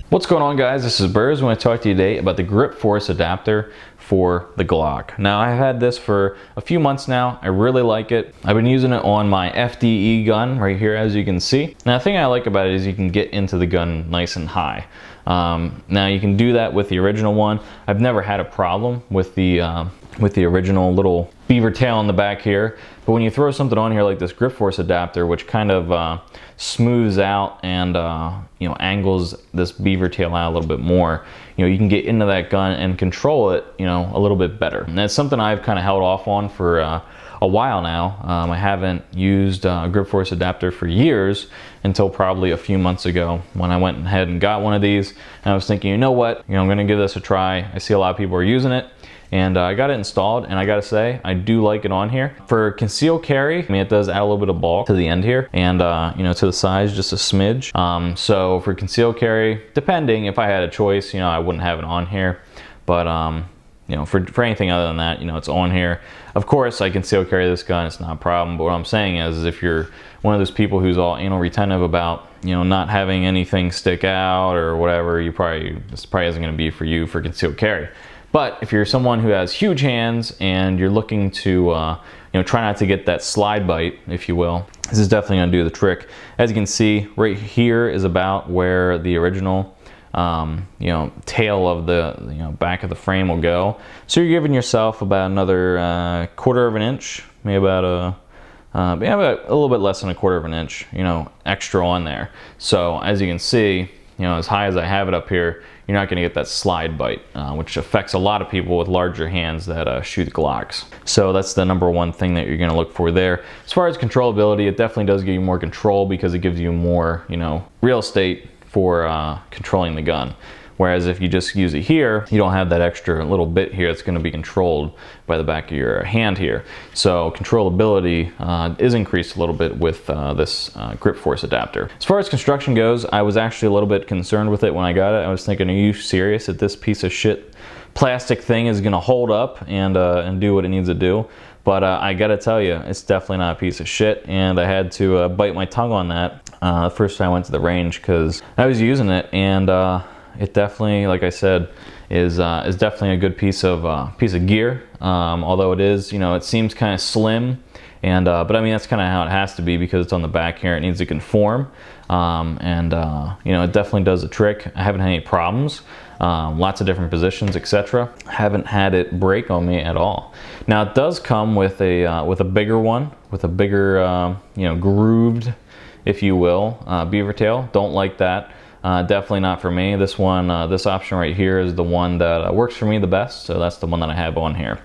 What's going on, guys? This is Berz. I want to talk to you today about the grip force adapter for the Glock. Now, I've had this for a few months now. I really like it. I've been using it on my FDE gun right here, as you can see. Now, the thing I like about it is you can get into the gun nice and high. Now, you can do that with the original one. I've never had a problem with the original little beaver tail on the back here, but when you throw something on here like this grip force adapter, which kind of smooths out and angles this beaver tail out a little bit more, you can get into that gun and control it a little bit better. And that's something I've kind of held off on for a while now. I haven't used a grip force adapter for years until probably a few months ago when I went ahead and got one of these, and I was thinking, you know what, I'm gonna give this a try. I see a lot of people are using it, and I got it installed, and I gotta say, I do like it on here. For concealed carry, I mean, it does add a little bit of bulk to the end here, and to the size, just a smidge. So for concealed carry, depending, if I had a choice, I wouldn't have it on here, but for anything other than that, it's on here. Of course, I conceal carry this gun, it's not a problem, but what I'm saying is if you're one of those people who's all anal retentive about, not having anything stick out or whatever, this probably isn't gonna be for you for concealed carry. But if you're someone who has huge hands and you're looking to try not to get that slide bite, if you will, this is definitely gonna do the trick. As you can see, right here is about where the original tail of the back of the frame will go. So you're giving yourself about another quarter of an inch, maybe about a little bit less than a quarter of an inch, extra on there. So as you can see, as high as I have it up here, you're not going to get that slide bite, which affects a lot of people with larger hands that shoot Glocks. So that's the number one thing that you're going to look for there. As far as controllability, it definitely does give you more control because it gives you more, real estate for controlling the gun. Whereas if you just use it here, you don't have that extra little bit here that's going to be controlled by the back of your hand here. So controllability is increased a little bit with this grip force adapter. As far as construction goes, I was actually a little bit concerned with it when I got it. I was thinking, are you serious that this piece of shit plastic thing is going to hold up and do what it needs to do? But I gotta tell you, it's definitely not a piece of shit, and I had to bite my tongue on that the first time I went to the range because I was using it, and it definitely, like I said, is definitely a good piece of gear. Although it is, it seems kind of slim, and but I mean that's kind of how it has to be because it's on the back here. It needs to conform, it definitely does the trick. I haven't had any problems. Lots of different positions, etc. Haven't had it break on me at all. Now it does come with a bigger one, with a bigger grooved, if you will, beaver tail. Don't like that. Definitely not for me. This one, this option right here is the one that works for me the best, so that's the one that I have on here.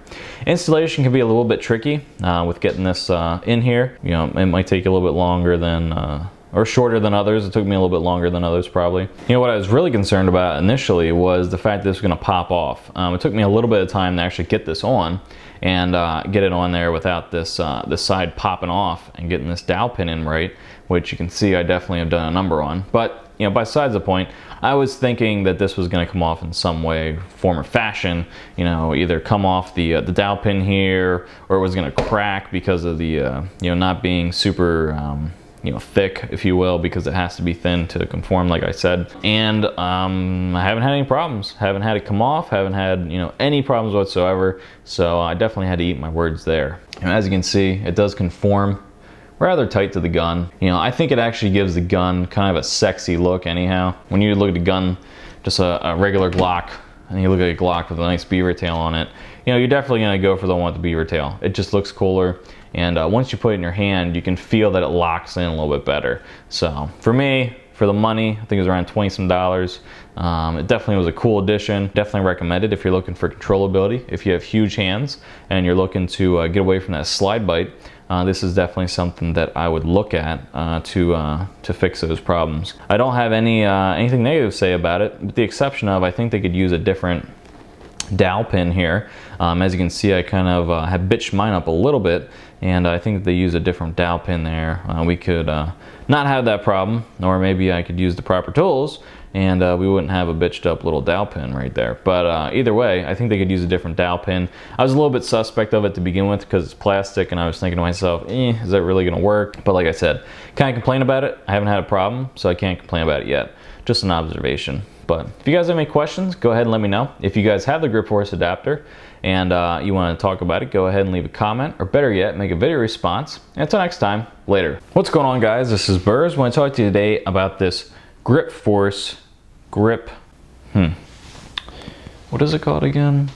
Installation can be a little bit tricky with getting this in here. It might take a little bit longer than or shorter than others. It took me a little bit longer than others probably. What I was really concerned about initially was the fact that this was gonna pop off. It took me a little bit of time to actually get this on and get it on there without this side popping off and getting this dowel pin in right, which you can see I definitely have done a number on. But besides the point, I was thinking that this was going to come off in some way, form, or fashion. Either come off the dowel pin here, or it was going to crack because of the not being super thick, if you will, because it has to be thin to conform, like I said. And I haven't had any problems. Haven't had it come off. Haven't had any problems whatsoever. So I definitely had to eat my words there. And as you can see, it does conform rather tight to the gun. I think it actually gives the gun kind of a sexy look anyhow. When you look at the gun, just a regular Glock, and you look at a Glock with a nice beaver tail on it, you're definitely gonna go for the one with the beaver tail. It just looks cooler, and once you put it in your hand, you can feel that it locks in a little bit better. So for me, for the money, I think it was around $20 some. It definitely was a cool addition. Definitely recommend it if you're looking for controllability. If you have huge hands and you're looking to get away from that slide bite, this is definitely something that I would look at to fix those problems. I don't have anything negative to say about it, with the exception of I think they could use a different dowel pin here. As you can see, I kind of have bitched mine up a little bit, and I think they use a different dowel pin there. We could not have that problem, or maybe I could use the proper tools and we wouldn't have a bitched up little dowel pin right there. But either way, I think they could use a different dowel pin. I was a little bit suspect of it to begin with because it's plastic, and I was thinking to myself, is that really gonna work? But like I said, can't complain about it. I haven't had a problem, so I can't complain about it yet. Just an observation. But if you guys have any questions, go ahead and let me know. If you guys have the grip force adapter and you want to talk about it, go ahead and leave a comment, or better yet, make a video response. And until next time, later. What's going on, guys? This is Berz. I want to talk to you today about this grip force what is it called again?